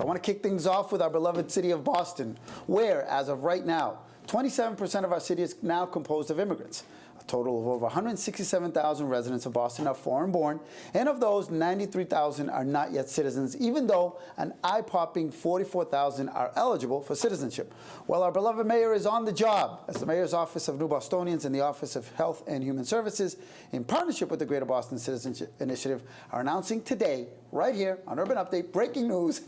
So I want to kick things off with our beloved city of Boston, where, as of right now, 27% of our city is now composed of immigrants. A total of over 167,000 residents of Boston are foreign-born, and of those, 93,000 are not yet citizens, even though an eye-popping 44,000 are eligible for citizenship. Well, our beloved mayor is on the job, as the Mayor's Office of New Bostonians and the Office of Health and Human Services, in partnership with the Greater Boston Citizenship Initiative, are announcing today, right here on Urban Update, breaking news,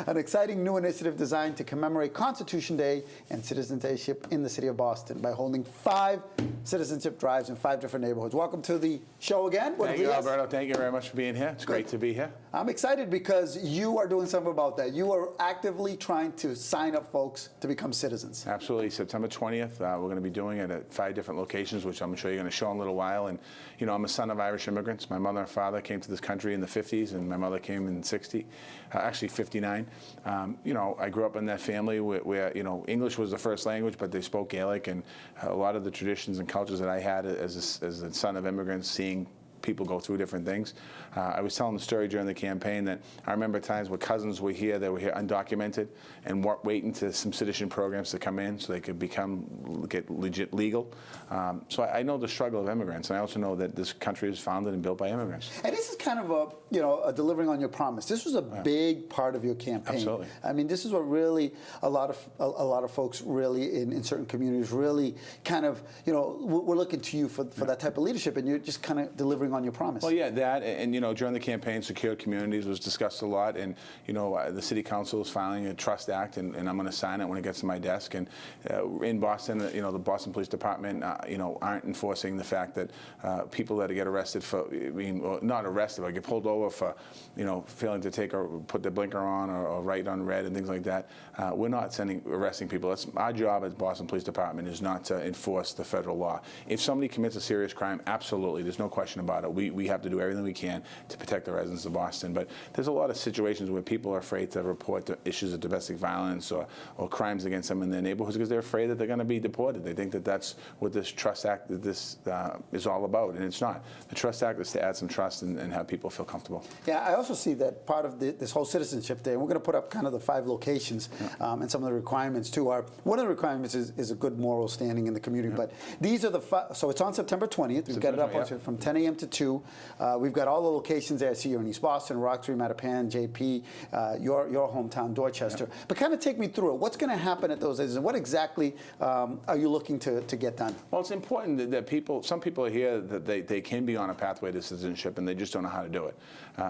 an exciting new initiative designed to commemorate Constitution Day and citizenship in the city of Boston by holding 5 citizenship drives in 5 different neighborhoods. Welcome to the show again. Thank you, Alberto. Thank you very much for being here. It's great to be here. I'm excited because you are doing something about that. You are actively trying to sign up folks to become citizens. Absolutely. September 20th, we're going to be doing it at 5 different locations, which I'm sure you're going to show in a little while. And, you know, I'm a son of Irish immigrants. My mother and father came to this country in the 50s, and my mother came in 60, actually 59. You know, I grew up in that family where, you know, English was the first language, but they spoke Gaelic, and a lot of the traditions and cultures that I had as a son of immigrants, seeing people go through different things. I was telling the story during the campaign that I remember times where cousins were here, they were here undocumented and waiting to some citizen programs to come in so they could get legit legal. So I know the struggle of immigrants, and I also know that this country is founded and built by immigrants. And this is kind of a delivering on your promise. This was a big part of your campaign. Absolutely. I mean, this is what really a lot of folks really in certain communities really kind of, you know, we're looking to you for that type of leadership, and you're just kind of delivering on your promise. Well, yeah, that, and you know, during the campaign, secure communities was discussed a lot, and you know, the city council is filing a trust act, and I'm going to sign it when it gets to my desk. And in Boston, you know, the Boston Police Department, you know, aren't enforcing the fact that people that get arrested for, well, not arrested, but get pulled over for, you know, failing to take or put the blinker on or write on red and things like that. We're not arresting people. That's our job as Boston Police Department, is not to enforce the federal law. If somebody commits a serious crime, absolutely, there's no question about it. We have to do everything we can to protect the residents of Boston. But there's a lot of situations where people are afraid to report the issues of domestic violence or crimes against them in their neighborhoods because they're afraid that they're going to be deported. They think that that's what this Trust Act is all about, and it's not. The Trust Act is to add some trust and have people feel comfortable. Yeah, I also see that part of this whole citizenship day, and we're going to put up kind of the 5 locations and some of the requirements too. One of the requirements is a good moral standing in the community, but these are the 5, so it's on September 20th. We've got it up from 10 a.m. to 2. We've got all the locations there. I see you're in East Boston, Roxbury, Mattapan, JP, your hometown, Dorchester. But kind of take me through it. What's going to happen at those days, and what exactly are you looking to get done? Well, it's important that some people are here that they can be on a pathway to citizenship, and they just don't know how to do it.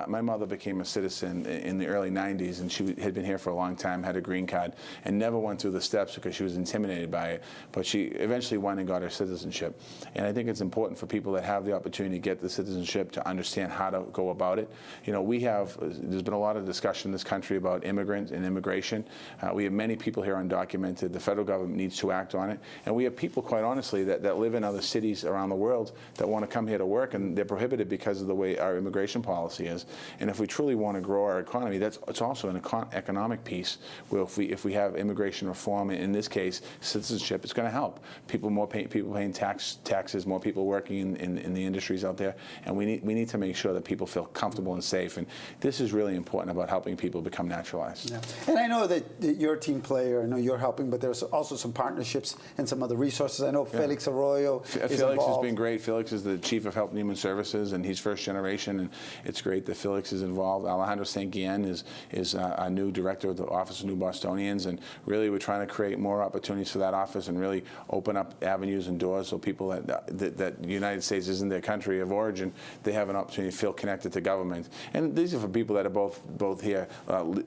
My mother became a citizen in the early 90s, and she had been here for a long time, had a green card, and never went through the steps because she was intimidated by it. But she eventually went and got her citizenship. And I think it's important for people that have the opportunity to get the citizenship to understand how to go about it. You know, there's been a lot of discussion in this country about immigrants and immigration. We have many people here undocumented. The federal government needs to act on it. And we have people, quite honestly, that live in other cities around the world that want to come here to work, and they're prohibited because of the way our immigration policy is. And if we truly want to grow our economy, it's also an economic piece where if we have immigration reform, in this case, citizenship, it's going to help. People paying taxes, more people working in the industries out there, and we need to make sure that people feel comfortable and safe. And this is really important about helping people become naturalized. Yeah. And I know that you're a team player. I know you're helping, but there's also some partnerships and some other resources. I know Felix Arroyo is Felix involved. has been great. Felix is the Chief of Health and Human Services, and he's first generation, and it's great that Felix is involved. Alejandro St. Guillen is our new director of the Office of New Bostonians, and really we're trying to create more opportunities for that office and really open up avenues and doors so people that the United States isn't their country of origin, they have an opportunity to feel connected to government. And these are for people that are both here,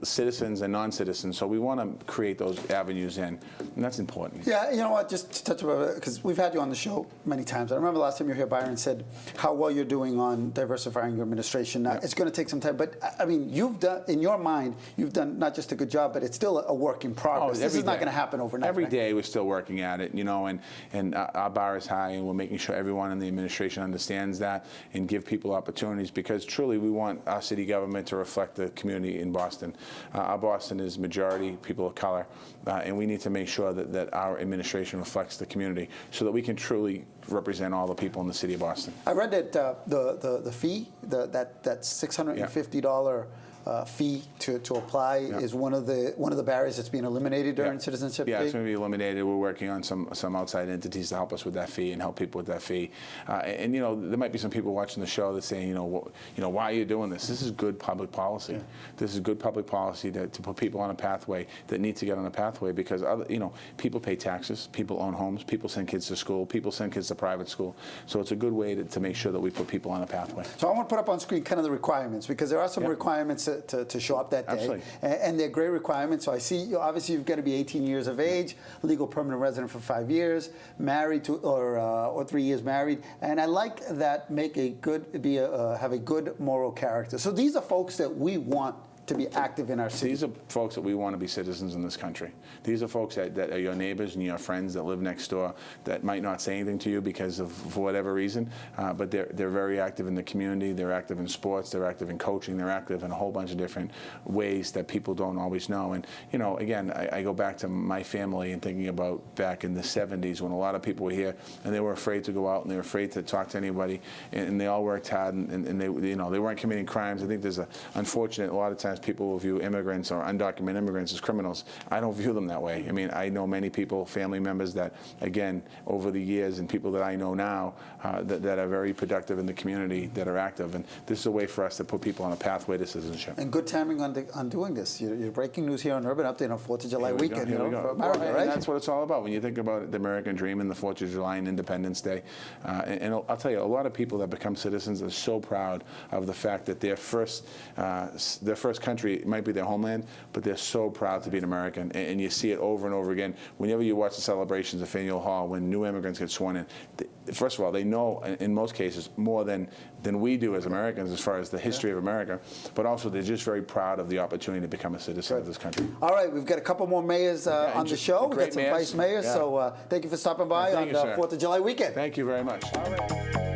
citizens and non-citizens. So we want to create those avenues in, and that's important. Yeah, you know what? Just to touch about it, because we've had you on the show many times. I remember last time you were here, Byron said how well you're doing on diversifying your administration. Now, it's going to take some time, but I mean, you've done, in your mind, you've done not just a good job, but it's still a work in progress. This is not going to happen overnight. Every day we're still working at it, you know, and our bar is high, and we're making sure everyone in the administration understands that and give people opportunities, because truly we want our city government to reflect the community in Boston. Our Boston is majority people of color, and we need to make sure that our administration reflects the community so that we can truly represent all the people in the city of Boston. I read that the fee, that $650 fee to apply is one of the barriers that's being eliminated during citizenship. Yeah, Day? it's going to be eliminated. We're working on some outside entities to help us with that fee and help people with that fee. And there might be some people watching the show that saying, why are you doing this? This is good public policy. This is good public policy to put people on a pathway that need to get on a pathway because people pay taxes, people own homes, people send kids to school, people send kids to private school. So it's a good way to make sure that we put people on a pathway. So I want to put up on screen kind of the requirements because there are some requirements to show up that day. Absolutely. And they're great requirements. So I see, obviously, you've got to be 18 years of age, legal permanent resident for 5 years, married to or 3 years married, and I like that have a good moral character. So these are folks that we want to be active in our city. These are folks that we want to be citizens in this country. These are folks that are your neighbors and your friends that live next door that might not say anything to you because of for whatever reason, but they're very active in the community. They're active in sports. They're active in coaching. They're active in a whole bunch of different ways that people don't always know. And again, I go back to my family and thinking about back in the 70s when a lot of people were here and they were afraid to go out and they were afraid to talk to anybody, and they all worked hard and they weren't committing crimes. I think there's unfortunate a lot of times people will view immigrants or undocumented immigrants as criminals. I don't view them that way. I mean, I know many people, family members that, again, over the years, and people that I know now that are very productive in the community, that are active. And this is a way for us to put people on a pathway to citizenship. And good timing on doing this. You're breaking news here on Urban Update on 4th of July weekend. Here we go. For America, well, right? And that's what it's all about. When you think about the American dream and the 4th of July and Independence Day, and I'll tell you, a lot of people that become citizens are so proud of the fact that their first country might be their homeland, but they're so proud to be an American. And you see it over and over again. Whenever you watch the celebrations at Faneuil Hall, when new immigrants get sworn in, first of all, they know, in most cases, more than we do as Americans as far as the history of America, but also they're just very proud of the opportunity to become a citizen of this country. All right, we've got a couple more mayors on the show. We've got some vice mayors, so thank you for stopping by on the 4th of July weekend. Thank you very much. All right.